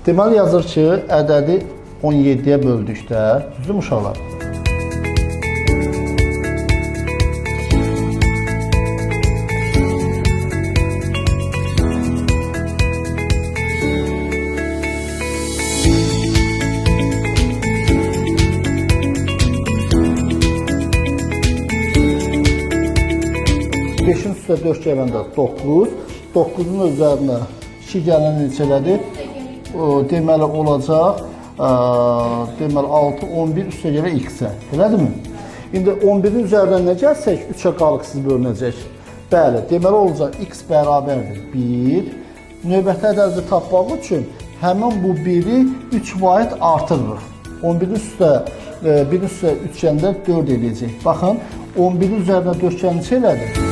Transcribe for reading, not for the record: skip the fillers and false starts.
Deməli yazır ki, ədədi 17-yə böldükdə, düzdür uşaqlar? Beşin üstə 4 gələndə 9, 9-un üzərinə 2 gələn neçələdir? Deməli olacaq, deməli 6, 11 üstə gələ x-ə, elədirmi? İndi 11-in üzərindən nə gəlsək, 3-ə qalıqsız bölünəcək. Bəli, deməli olacaq x bərabərdir 1. Növbəti ədədi tapmaq üçün həmin bu 1-i 3 vahid artırırıq. 11-in üstə 1-in üstə 3 gələndə 4 edəcək. Baxın, 11-in üzərinə 4 gələ neçə elədir?